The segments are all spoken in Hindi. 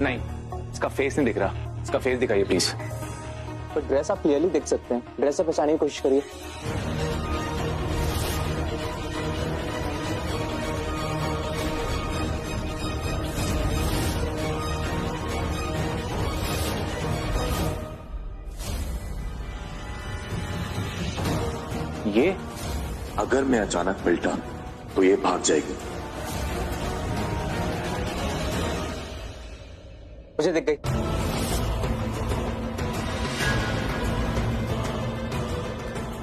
नहीं, इसका फेस नहीं दिख रहा। इसका फेस दिखाइए प्लीज। पर ड्रेस आप क्लियरली देख सकते हैं, ड्रेस से पहचानने की कोशिश करिए। ये अगर मैं अचानक पलटा तो ये भाग जाएगी। मुझे दिख गई।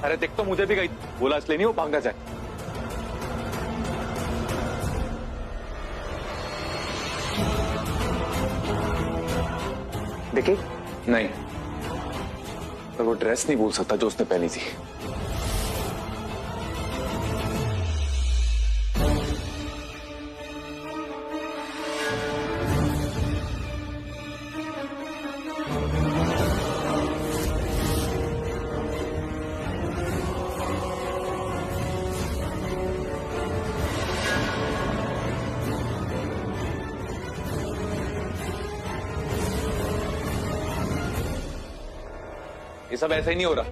अरे देख तो मुझे भी गई, बोला इसलिए नहीं वो भाग ना जाए। देखी? नहीं, पर वो ड्रेस नहीं भूल सकता जो उसने पहनी थी। ये सब ऐसा ही नहीं हो रहा।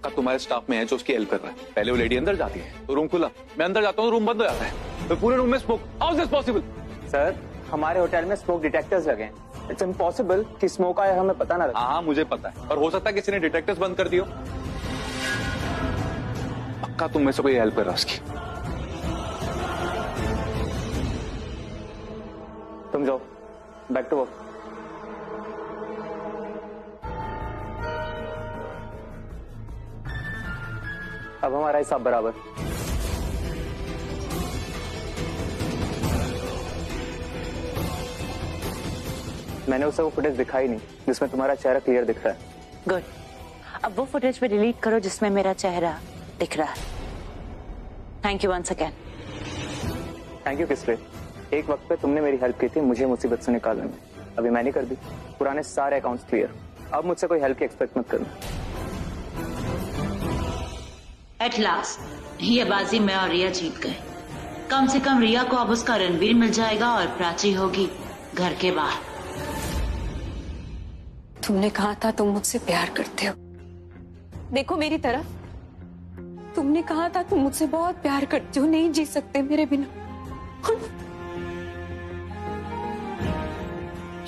का तुम्हारे स्टाफ में है जो उसकी हेल्प कर रहा है। पहले वो लेडी अंदर जाती है तो रूम खुला, मैं अंदर जाता हूँ तो रूम बंद हो जाता है, तो पूरे रूम में smoke. How is this possible? Sir, हमारे होटल में स्मोक डिटेक्टर्स लगे हैं। इट्स इम्पॉसिबल कि स्मोक आया हमें पता ना लगे। हाँ मुझे पता है, और हो सकता है किसी ने डिटेक्टर्स बंद कर दियो। पक्का तुम में से कोई हेल्प कर रहा उसकी। तुम जाओ, बैक टू वर्क। अब हमारा हिसाब बराबर। मैंने उसे वो फुटेज दिखाई नहीं जिसमें तुम्हारा चेहरा क्लियर दिख रहा है। गुड, अब वो फुटेज पे डिलीट करो जिसमें मेरा चेहरा दिख रहा है। Thank you once again. Thank you किस लिए? एक वक्त पे तुमने मेरी हेल्प की थी मुझे मुसीबत से निकालने में, अभी मैंने कर दी। पुराने सारे अकाउंट्स क्लियर। अब मुझसे कोई हेल्प की एक्सपेक्ट मत करना। एट लास्ट ये बाजी मैं और रिया जीत गए। कम से कम रिया को अब उसका रणबीर मिल जाएगा और प्राची होगी घर के बाहर। तुमने कहा था तुम मुझसे प्यार करते हो, देखो मेरी तरफ। तुमने कहा था तुम मुझसे बहुत प्यार करते हो, नहीं जी सकते मेरे बिना।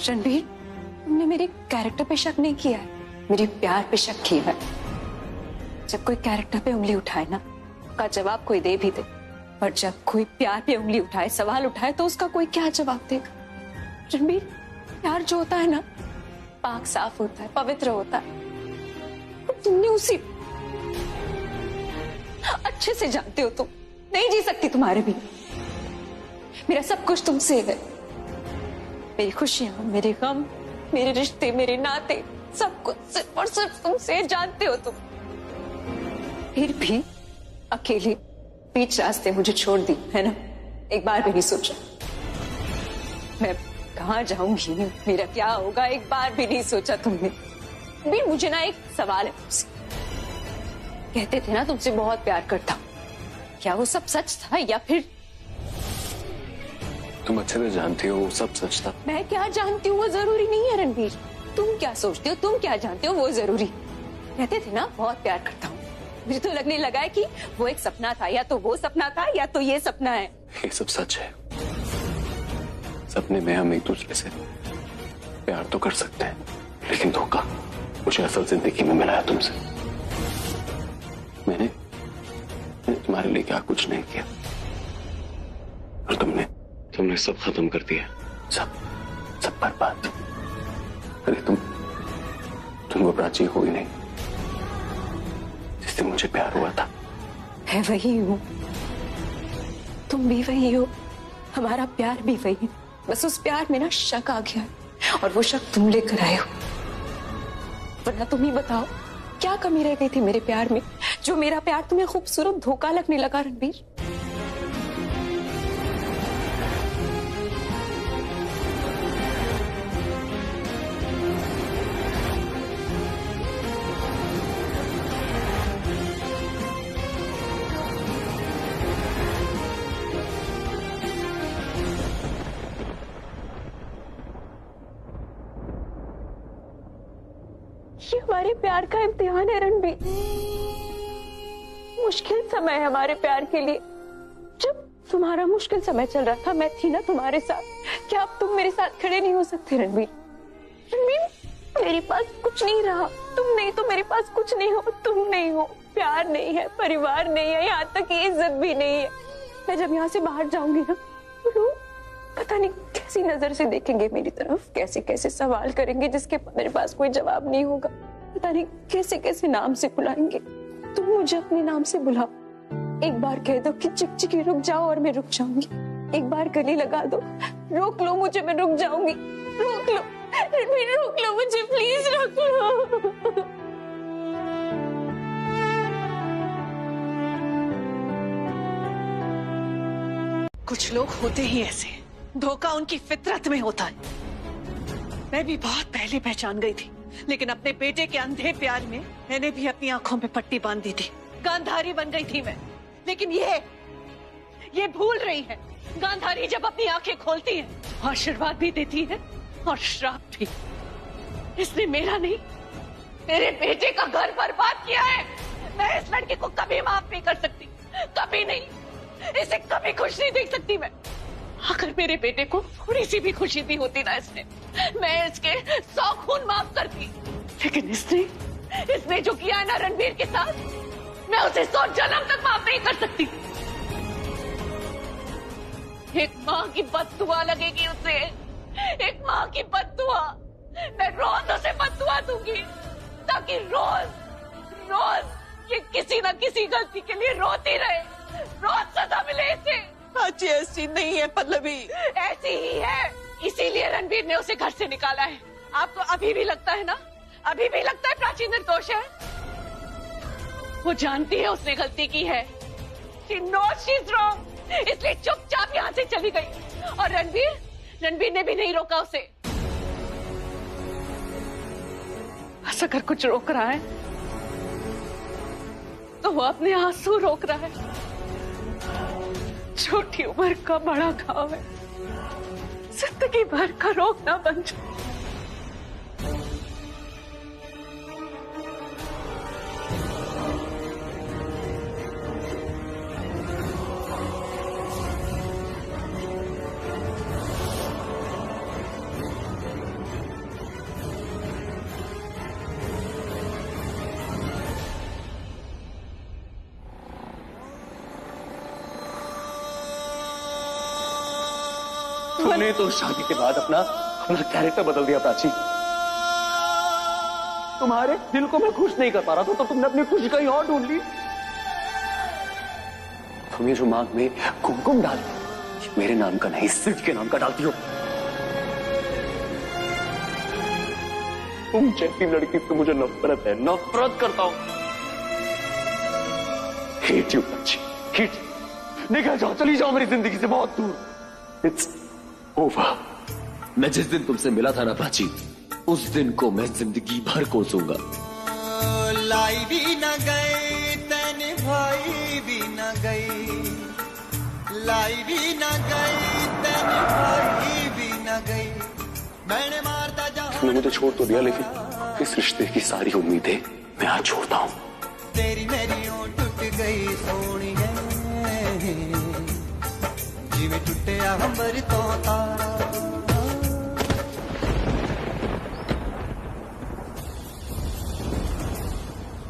रणबीर, तुमने मेरे कैरेक्टर पे शक नहीं किया है, मेरे प्यार पे शक किया है। जब कोई कैरेक्टर पे उंगली उठाए ना, का जवाब कोई दे भी दे, और जब कोई प्यार पे उंगली उठाए, सवाल उठाए, तो उसका कोई क्या जवाब देगा? रणबीर, प्यार जो होता है ना, पाक साफ होता है, पवित्र होता है। तुमने उसी अच्छे से जानते हो, तुम नहीं जी सकती तुम्हारे भी। मेरा सब कुछ तुमसे है, मेरी खुशियां, मेरे गम, मेरे रिश्ते, मेरे नाते, सब कुछ सिर्फ और सिर्फ तुमसे जानते हो तुम। फिर भी अकेले बीच रास्ते मुझे छोड़ दी है ना? एक बार भी नहीं सोचा मैं कहाँ जाऊंगी, मेरा क्या होगा, एक बार भी नहीं सोचा तुमने। भी मुझे ना एक सवाल है तुमसे। कहते थे ना तुमसे बहुत प्यार करता हूं, क्या वो सब सच था या फिर? तुम अच्छे से जानती हो वो सब सच था। मैं क्या जानती हूँ वो जरूरी नहीं है रणबीर। तुम क्या सोचते हो, तुम क्या जानते हो वो जरूरी। कहते थे ना बहुत प्यार करता हूँ, मुझे तो लगने लगा है कि वो एक सपना था, या तो वो सपना था या तो ये सपना है। ये सब सच है। सपने में हम एक दूसरे से प्यार तो कर सकते हैं, लेकिन धोखा मुझे असल जिंदगी में मिला है तुमसे। मैंने तुम्हारे लिए क्या कुछ नहीं किया, और तुमने सब खत्म कर दिया, सब बर्बाद। अरे तुम वो प्राची हो ही नहीं जिससे मुझे प्यार हुआ था। मैं वही हूँ, तुम भी वही हो, हमारा प्यार भी वही है। बस उस प्यार में ना शक आ गया है, और वो शक तुम लेकर आए हो। वरना तुम ही बताओ क्या कमी रह गई थी मेरे प्यार में, जो मेरा प्यार तुम्हें खूबसूरत धोखा लगने लगा रणबीर। ये हमारे प्यार का इम्तिहान है रणबीर। मुश्किल समय है हमारे प्यार के लिए। जब तुम्हारा मुश्किल समय चल रहा था, मैं थी ना तुम्हारे साथ। क्या अब तुम मेरे साथ खड़े नहीं हो सकते रणबीर? रणबीर, मेरे पास कुछ नहीं रहा। तुम नहीं तो मेरे पास कुछ नहीं हो। तुम नहीं हो, प्यार नहीं है, परिवार नहीं है, यहाँ तक की इज्जत भी नहीं है। मैं जब यहाँ से बाहर जाऊंगी ना, तो लोग पता नहीं कैसी नजर से देखेंगे मेरी तरफ, कैसे कैसे सवाल करेंगे जिसके मेरे पास कोई जवाब नहीं होगा। पता नहीं कैसे कैसे नाम से बुलाएंगे। तुम मुझे अपने नाम से बुलाओ। एक बार कह दो कि चिकचिकी रुक जाओ और मैं रुक जाऊंगी। एक बार गले लगा दो, रोक लो मुझे, मैं रुक जाऊंगी। रोक लो रणबीर, रोक लो मुझे, प्लीज रोक लो। कुछ लोग होते ही ऐसे, धोखा उनकी फितरत में होता है। मैं भी बहुत पहले पहचान गई थी, लेकिन अपने बेटे के अंधे प्यार में मैंने भी अपनी आंखों में पट्टी बांध दी थी। गांधारी बन गई थी मैं। लेकिन ये भूल रही है, गांधारी जब अपनी आंखें खोलती है, आशीर्वाद भी देती है और श्राप भी। इसने मेरा नहीं, मेरे बेटे का घर बर्बाद किया है। मैं इस लड़के को कभी माफ नहीं कर सकती, कभी नहीं। इसे कभी खुश नहीं देख सकती मैं। अगर मेरे बेटे को थोड़ी सी भी खुशी दी होती ना इसने, मैं इसके 100 खून माफ करती। लेकिन इसने जो किया है ना रणबीर के साथ, मैं उसे 100 जन्म तक माफ नहीं कर सकती। एक माँ की बददुआ लगेगी उसे, एक माँ की बददुआ। मैं रोज उसे बददुआ दूंगी, ताकि रोज ये किसी न किसी गलती के लिए रोती रहे, रोज सजा मिले इसे। प्राची ऐसी नहीं है पल्लवी। ऐसी ही है, इसीलिए रणबीर ने उसे घर से निकाला है। आपको अभी भी लगता है ना, अभी भी लगता है प्राची निर्दोष है? वो जानती है उसने गलती की है। She knows she's wrong, इसलिए चुपचाप यहाँ से चली गई। और रणबीर ने भी नहीं रोका उसे। बस अगर कुछ रोक रहा है तो वो अपने आंसू रोक रहा है। छोटी उम्र का बड़ा घाव है, जिंदगी भर का रोकना बन जाए। तुमने तो शादी के बाद अपना कैरेक्टर बदल दिया प्राची। तुम्हारे दिल को मैं खुश नहीं कर पा रहा था, तो तुमने अपनी खुशी कहीं और ढूंढ ली। तुम ये जो मांग में कुमकुम डाल, मेरे नाम का नहीं, सिर्फ के नाम का डालती हो। तुम जैसी लड़की से मुझे नफरत है, नफरत करता हूं। Hate you Prachi, hate. निकल जाओ, चली जाओ मेरी जिंदगी से बहुत दूर। It's over. मैं जिस दिन तुमसे मिला था ना प्राची, उस दिन को मैं जिंदगी भर कोसूंगा। लाई भी न गई तेने भाई भी न गई, लाई भी न गई तेने भाई भी न गई। मैंने मारता जा। तुमने मुझे छोड़ तो दिया, लेकिन इस रिश्ते की सारी उम्मीदें मैं आज छोड़ता हूं। तेरी मेरी ओं टूट गई सोनी है, जिवें टूटिया अंबर तो तारा।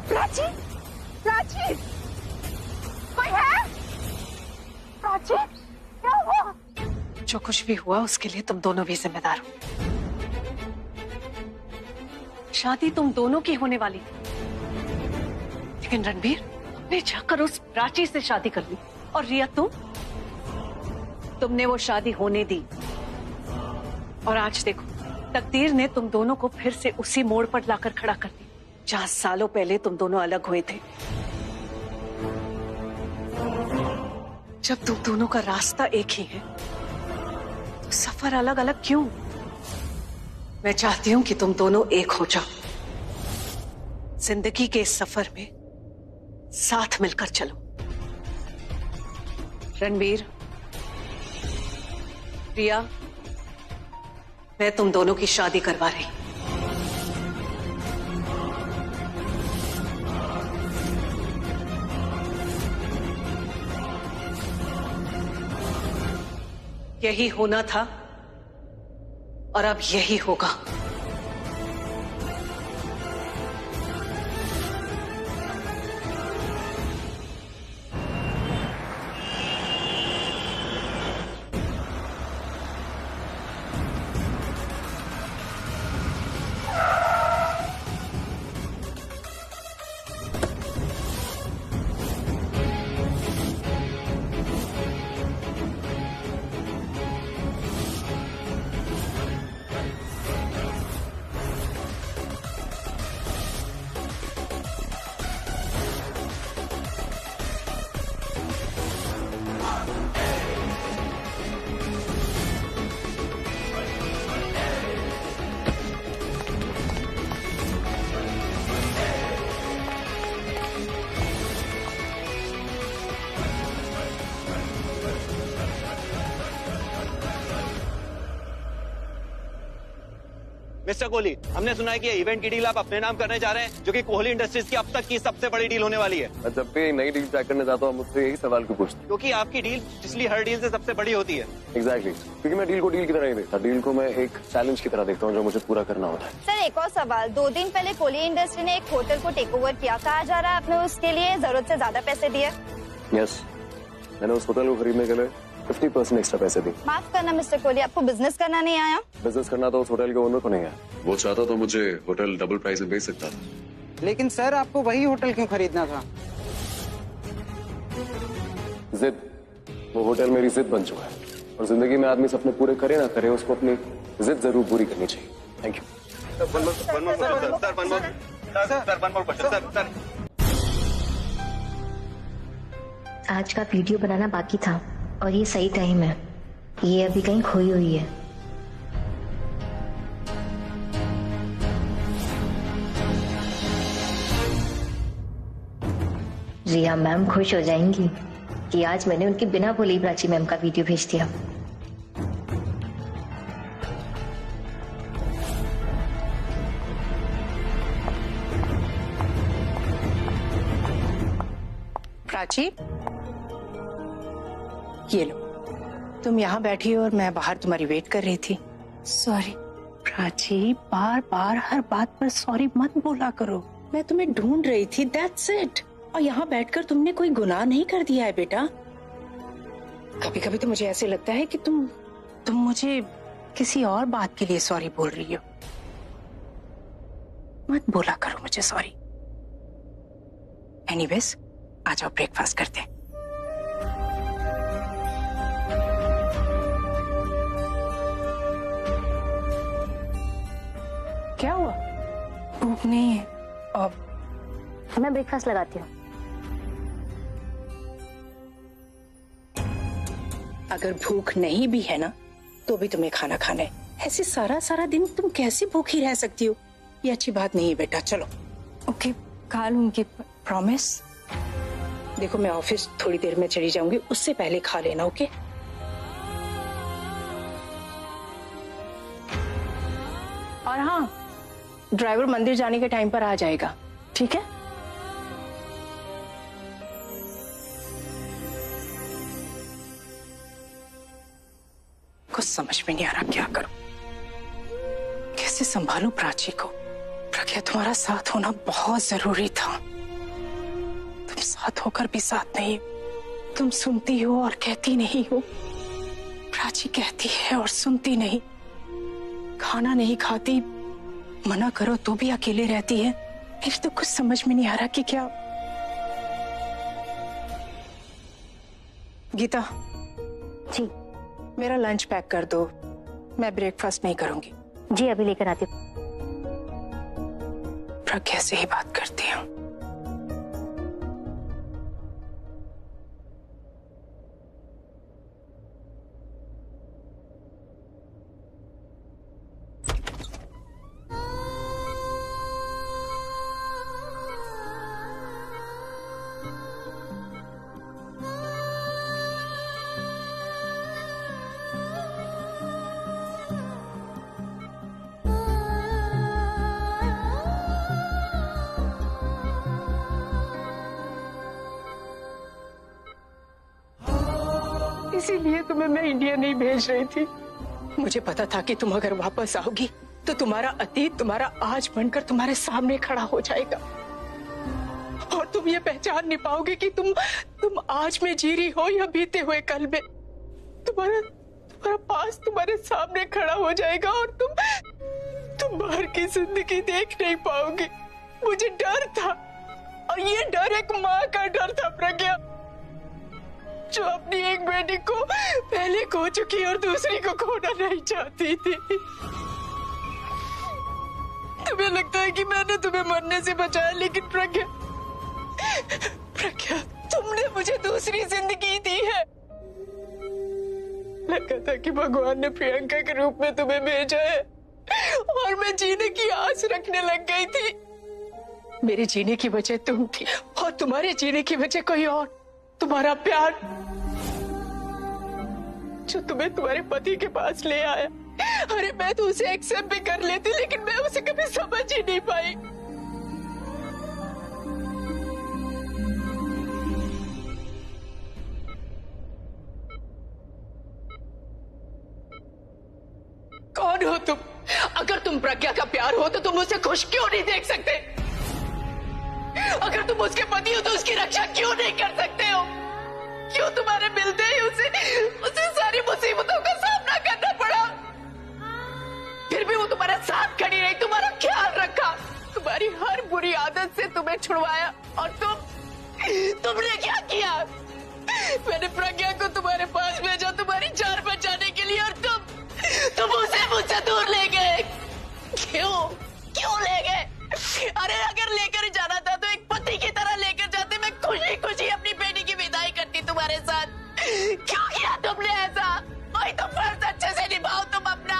प्राची, प्राची, कोई है? प्राची, क्या हुआ? जो कुछ भी हुआ उसके लिए तुम दोनों भी जिम्मेदार हो। शादी तुम दोनों की होने वाली, लेकिन रणबीर ने जाकर उस प्राची से शादी कर ली। और रिया, तुमने वो शादी होने दी। और आज देखो, तकदीर ने तुम दोनों को फिर से उसी मोड़ पर लाकर खड़ा कर दिया, जहां सालों पहले तुम दोनों अलग हुए थे। जब तुम दोनों का रास्ता एक ही है, तो सफर अलग अलग क्यों? मैं चाहती हूं कि तुम दोनों एक हो जाओ। जिंदगी के इस सफर में साथ मिलकर चलो। रणबीर, रिया, मैं तुम दोनों की शादी करवा रही। यही होना था और अब यही होगा। मिस्टर कोहली, हमने सुना है कि ये इवेंट की डील आप अपने नाम करने जा रहे हैं, जो कि कोहली इंडस्ट्रीज की अब तक की सबसे बड़ी डील होने वाली है। मैं जब भी नई डील ट्रैक करने जाता हूँ मुझसे यही सवाल क्यों पूछते? क्योंकि आपकी डील पिछली हर डील से सबसे बड़ी होती है। एग्जैक्टली, क्योंकि मैं डील को डील की तरह नहीं देखता, डील को मैं एक चैलेंज की तरह देखता हूँ जो मुझे पूरा करना होता है। सर एक और सवाल, 2 दिन पहले कोहली इंडस्ट्री ने एक होटल को टेक ओवर किया, कहा जा रहा है आपने उसके लिए जरूरत से ज्यादा पैसे दिए। यस, मैंने उस होटल को खरीदने के लिए 50% एक्स्ट्रा पैसे दिए। माफ करना मिस्टर कोहली, आपको बिजनेस करना नहीं आया? बिजनेस करना तो उस होटल के ओनर को नहीं है, वो चाहता तो मुझे होटल डबल प्राइस में बेच सकता था। लेकिन सर आपको वही होटल क्यों खरीदना था? जिद, वो होटल मेरी जिद बन चुका है और जिंदगी में आदमी सपने पूरे करे ना करे उसको अपनी जिद जरूर पूरी करनी चाहिए। Thank you. आज का वीडियो बनाना बाकी था और ये सही टाइम है, ये अभी कहीं खोई हुई है। रिया मैम खुश हो जाएंगी कि आज मैंने उनके बिना बोले ही प्राची मैम का वीडियो भेज दिया। प्राची, ये लो, तुम यहाँ बैठी हो और मैं बाहर तुम्हारी वेट कर रही थी। सॉरी। प्राची, बार बार हर बात पर सॉरी मत बोला करो। मैं तुम्हें ढूंढ रही थी, दैट्स इट। और यहाँ बैठकर तुमने कोई गुनाह नहीं कर दिया है बेटा। कभी कभी तो मुझे ऐसे लगता है कि तुम मुझे किसी और बात के लिए सॉरी बोल रही हो। मत बोला करो मुझे सॉरी। एनीवेज, आ जाओ ब्रेकफास्ट करते हैं। क्या हुआ? भूख नहीं है? अब मैं ब्रेकफास्ट लगाती हूँ। अगर भूख नहीं भी है ना तो भी तुम्हें खाना खाना है। ऐसे सारा सारा दिन तुम कैसे भूखी रह सकती हो? ये अच्छी बात नहीं है बेटा। चलो। ओके, खा लूंगी। प्रॉमिस? देखो, मैं ऑफिस थोड़ी देर में चली जाऊंगी, उससे पहले खा लेना। ओके? और हाँ, ड्राइवर मंदिर जाने के टाइम पर आ जाएगा, ठीक है? कुछ समझ में नहीं आ रहा क्या करूं, कैसे संभालूं प्राची को। प्रज्ञा, तुम्हारा साथ होना बहुत जरूरी था। तुम साथ होकर भी साथ नहीं, तुम सुनती हो और कहती नहीं हो। प्राची कहती है और सुनती नहीं, खाना नहीं खाती, मना करो तो भी अकेले रहती है। मेरी तो कुछ समझ में नहीं आ रहा कि क्या। गीता जी, मेरा लंच पैक कर दो, मैं ब्रेकफास्ट नहीं करूंगी। जी अभी लेकर आती हूँ। प्रज्ञा से ही बात करती हूँ। इसीलिए तुम्हें मैं इंडिया नहीं भेज रही थी। मुझे पता था कि तुम अगर वापस आओगी तो तुम्हारा अतीत तुम्हारा आज बनकर तुम्हारे सामने खड़ा हो जाएगा और तुम ये पहचान नहीं पाओगे कि तुम आज में जी रही हो या बीते हुए कल में। तुम्हारा पास तुम्हारे सामने खड़ा हो जाएगा और तुम बाहर की जिंदगी देख नहीं पाओगे। मुझे डर था और ये डर एक माँ का डर था प्रज्ञा, जो अपनी एक बेटी को पहले खो चुकी और दूसरी को खोना नहीं चाहती थी। तुम्हें लगता है कि मैंने तुम्हें मरने से बचाया, लेकिन प्रज्ञा तुमने मुझे दूसरी जिंदगी दी है। लगा था कि भगवान ने प्रियंका के रूप में तुम्हें भेजा है और मैं जीने की आस रखने लग गई थी। मेरे जीने की वजह तुम थी और तुम्हारे जीने की वजह कोई और, तुम्हारा प्यार जो तुम्हें तुम्हारे पति के पास ले आया। अरे मैं तो उसे एक्सेप्ट भी कर लेती, लेकिन मैं उसे कभी समझ ही नहीं पाई। कौन हो तुम? अगर तुम प्रज्ञा का प्यार हो तो तुम उसे खुश क्यों नहीं देख सकते? अगर तुम उसके पति हो तो उसकी रक्षा क्यों नहीं कर सकते हो? क्यों तुम्हारे मिलते ही उसे सारी मुसीबतों का सामना करना पड़ा? फिर भी वो तुम्हारे साथ खड़ी रही, तुम्हारा ख्याल रखा, तुम्हारी हर बुरी आदत से तुम्हें छुड़वाया। और तुमने क्या किया? मैंने प्रज्ञा को तुम्हारे पास भेजा तुम्हारी जान बचाने के लिए, और तुम उसे मुझसे दूर ले गए। क्यों ले गए? अरे अगर लेकर जाना था तो एक पति की तरह लेकर जाते, मैं खुशी खुशी अपनी बेटी की विदाई करती तुम्हारे साथ। क्यों किया तुमने ऐसा? भाई तो फर्ज अच्छे से निभाओ तुम अपना।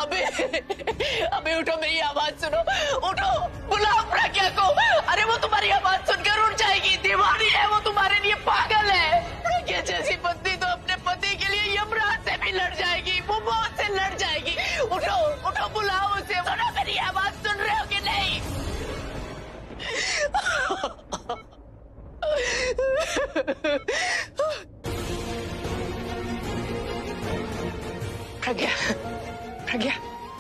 अबे उठो, मेरी आवाज सुनो, उठो, बुलाओ प्रज्ञा को। अरे वो तुम्हारी आवाज सुनकर उठ जाएगी, दीवानी है वो, तुम्हारे लिए पागल है। प्रज्ञा जैसी पत्नी तो अपने पति के लिए यमराज से भी लड़ जाएगी, वो मौत से लड़ जाएगी। उठो उठो, बुलाओ उसे। सुनो, मेरी आवाज सुन रहे हो कि नहीं?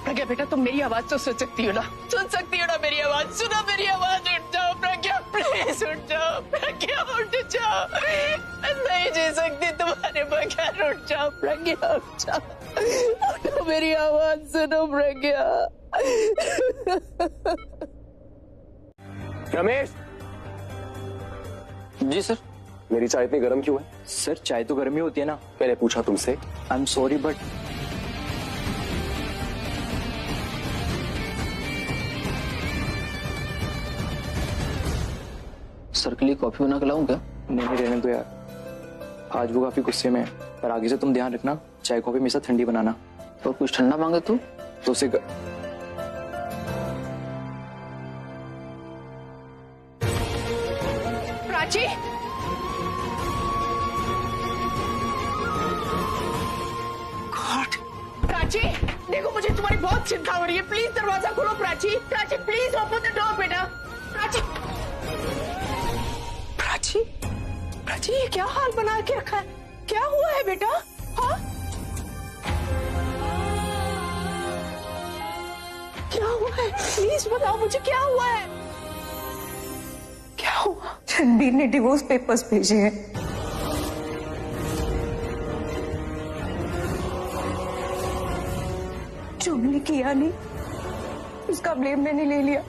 प्रज्ञा बेटा, तुम मेरी आवाज तो सुन सकती हो ना? सुन सकती हो ना मेरी आवाज? सुनो मेरी आवाज, उठ जाओ प्रज्ञा, प्लीज उठ जाओ प्रज्ञा, उठ जाओ। मैं नहीं जी सकती तुम्हारे बगैर, उठ जाओ प्रज्ञा, उठ जाओ। उठो, मेरी आवाज सुनो प्रज्ञा। रमेश जी सर। मेरी चाय इतनी गर्म क्यों है? सर चाय तो गर्म ही होती है ना। मैंने पूछा तुमसे। I am sorry but sir के लिए कॉफी बना के लाऊं क्या? नहीं रहने दो यार, आज वो काफी गुस्से में है, पर आगे से तुम ध्यान रखना, चाय कॉफी हमेशा ठंडी बनाना। और कुछ ठंडा मांगे तो उसे प्राची, गॉड, प्राची देखो, मुझे तुम्हारी बहुत चिंता हो रही है। प्लीज दरवाजा खोलो Prachi. Prachi please open the door बेटा। प्राची ये क्या हाल बना के रखा है? क्या हुआ है बेटा? हाँ, क्या हुआ है? प्लीज बताओ मुझे, क्या हुआ है? क्या हुआ? रणबीर ने डिवोर्स पेपर्स भेजे हैं। जो मैंने किया नहीं उसका ब्लेम मैंने ले लिया।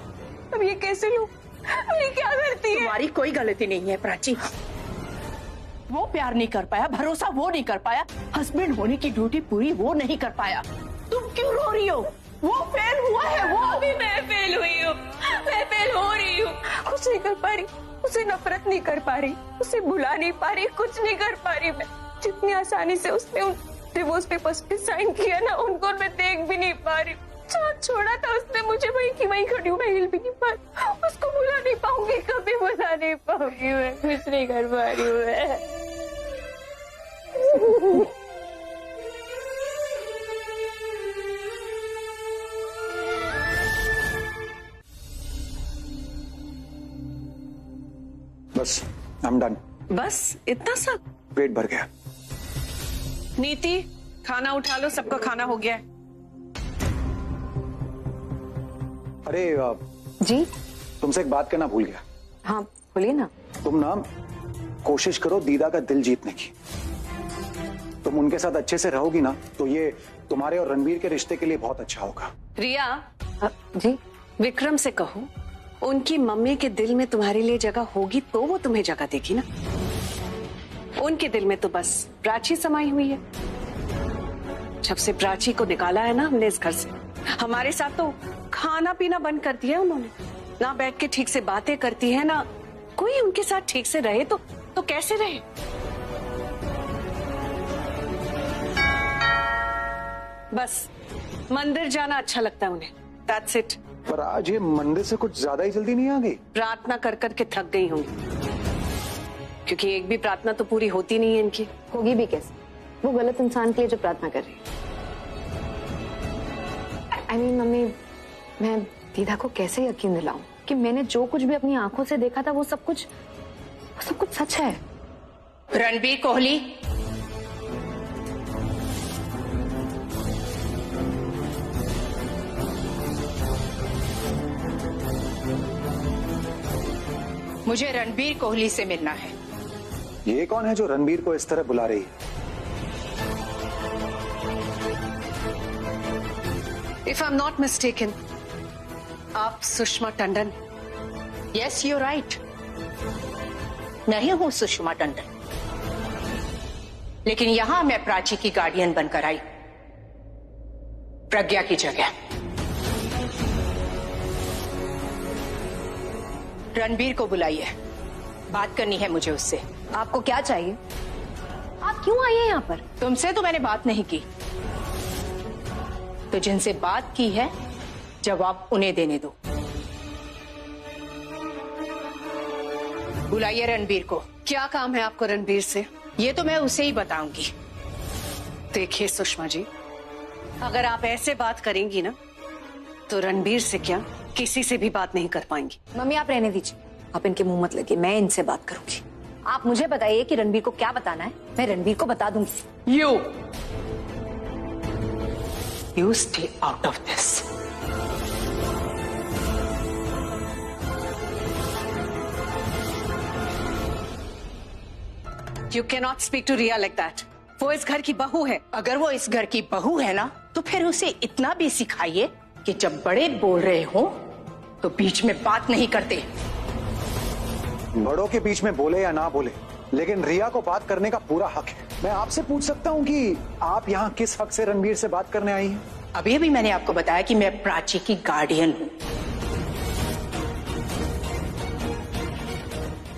अब ये कैसे लूं? अब ये क्या करती है? तुम्हारी कोई गलती नहीं है प्राची। वो प्यार नहीं कर पाया, भरोसा वो नहीं कर पाया, हस्बैंड होने की ड्यूटी पूरी वो नहीं कर पाया। तुम क्यों रो रही हो? वो फेल हुआ है, वो अभी मैं फेल हुई हूँ, मैं फेल हो रही हूँ। कुछ नहीं कर पा रही, उसे नफरत नहीं कर पा रही, उसे भुला नहीं पा रही, कुछ नहीं कर पा रही मैं। जितनी आसानी से उसने उन डिवोर्स पेपर्स पे साइन किया ना, उनको मैं देख भी नहीं पा रही। साथ छोड़ा था उसने मुझे, वही की वही खड़ी हूँ, मैं हिल भी नहीं पा रही। उसको भुला नहीं पाऊंगी, कभी भुला नहीं पाऊंगी मैं, कुछ नहीं कर पा रही हूँ मैं। बस, I'm done। बस इतना सब? पेट भर गया। नीति, खाना उठा लो, सबका खाना हो गया है। अरे जी तुमसे एक बात करना भूल गया। हाँ बोलिए ना। तुम ना कोशिश करो दीदा का दिल जीतने की। तुम उनके साथ अच्छे से रहोगी ना तो ये तुम्हारे और रणबीर के रिश्ते के लिए बहुत अच्छा होगा। रिया, जी विक्रम से कहो उनकी मम्मी के दिल में तुम्हारे लिए जगह होगी तो वो तुम्हें जगह देगी ना। उनके दिल में तो बस प्राची समाई हुई है। जब से प्राची को निकाला है ना हमने इस घर से, हमारे साथ तो खाना पीना बंद कर दिया उन्होंने। ना बैठ के ठीक से बातें करती है, ना कोई उनके साथ ठीक से रहे तो कैसे रहे। बस मंदिर जाना अच्छा लगता है उन्हें, दैट्स इट। पर आज ये मंदिर से कुछ ज्यादा ही जल्दी नहीं आ गई? प्रार्थना कर कर के थक गई होंगी, क्योंकि एक भी प्रार्थना तो पूरी होती नहीं है इनकी। होगी भी कैसे, वो गलत इंसान के लिए जो प्रार्थना कर रही है। I mean, मम्मी, मैं दीदा को कैसे यकीन दिलाऊं कि मैंने जो कुछ भी अपनी आंखों से देखा था वो सब कुछ सच है। रणबीर कोहली, मुझे रणबीर कोहली से मिलना है। ये कौन है जो रणबीर को इस तरह बुला रही है? If I'm not mistaken, आप Sushma Tandon? Yes, you're right. नहीं हूं सुषमा टंडन, लेकिन यहां मैं प्राची की गार्डियन बनकर आई, प्रज्ञा की जगह। रणबीर को बुलाइए, बात करनी है मुझे उससे। आपको क्या चाहिए? आप क्यों आई हैं यहाँ पर? तुमसे तो मैंने बात नहीं की, तो जिनसे बात की है जवाब उन्हें देने दो। बुलाइए रणबीर को। क्या काम है आपको रणबीर से? ये तो मैं उसे ही बताऊंगी। देखिए सुषमा जी, अगर आप ऐसे बात करेंगी ना तो रणबीर से क्या किसी से भी बात नहीं कर पाएंगी। मम्मी आप रहने दीजिए, आप इनके मुंह मत लगिए, मैं इनसे बात करूंगी। आप मुझे बताइए कि रणबीर को क्या बताना है, मैं रणबीर को बता दूंगी। You stay out of this. You cannot speak to Riya like that. वो इस घर की बहू है। अगर वो इस घर की बहू है ना तो फिर उसे इतना भी सिखाइए कि जब बड़े बोल रहे हो तो बीच में बात नहीं करते। बड़ों के बीच में बोले या ना बोले, लेकिन रिया को बात करने का पूरा हक है। मैं आपसे पूछ सकता हूँ कि आप यहाँ किस हक से रणबीर से बात करने आई हैं? अभी अभी मैंने आपको बताया कि मैं प्राची की गार्डियन हूँ।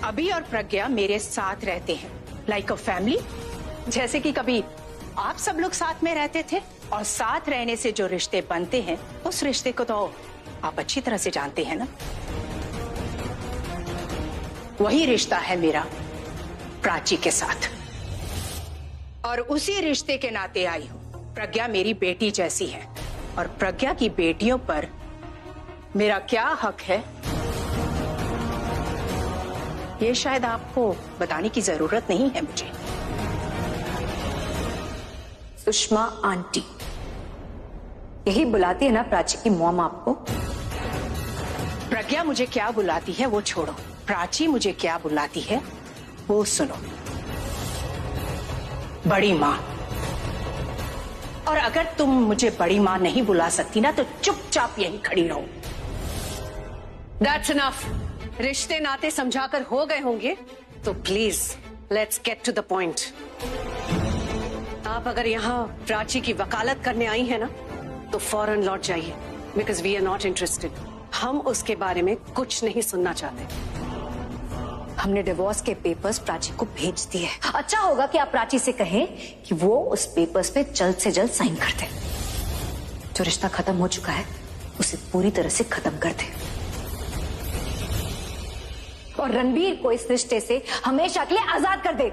अभी और प्रज्ञा मेरे साथ रहते हैं, लाइक अ फैमिली। जैसे कि कभी आप सब लोग साथ में रहते थे, और साथ रहने से जो रिश्ते बनते हैं उस रिश्ते को तो आप अच्छी तरह से जानते हैं ना। वही रिश्ता है मेरा प्राची के साथ, और उसी रिश्ते के नाते आई हूं। प्रज्ञा मेरी बेटी जैसी है, और प्रज्ञा की बेटियों पर मेरा क्या हक है ये शायद आपको बताने की जरूरत नहीं है मुझे। सुषमा आंटी, यही बुलाती है ना प्राची की मॉम आपको? प्रज्ञा मुझे क्या बुलाती है वो छोड़ो, प्राची मुझे क्या बुलाती है वो सुनो। बड़ी माँ। और अगर तुम मुझे बड़ी माँ नहीं बुला सकती ना तो चुपचाप यहीं खड़ी रहो। That's enough. रिश्ते नाते समझाकर हो गए होंगे तो please let's get to the point. आप अगर यहाँ प्राची की वकालत करने आई हैं ना तो फौरन लौट जाइए, because we are not interested. हम उसके बारे में कुछ नहीं सुनना चाहते। हमने डिवोर्स के पेपर्स प्राची को भेज दिए। अच्छा होगा कि आप प्राची से कहें कि वो उस पेपर्स पे जल्द से जल्द साइन कर दे। जो रिश्ता खत्म हो चुका है उसे पूरी तरह से खत्म कर दे, और रणबीर को इस रिश्ते से हमेशा के लिए आजाद कर दे।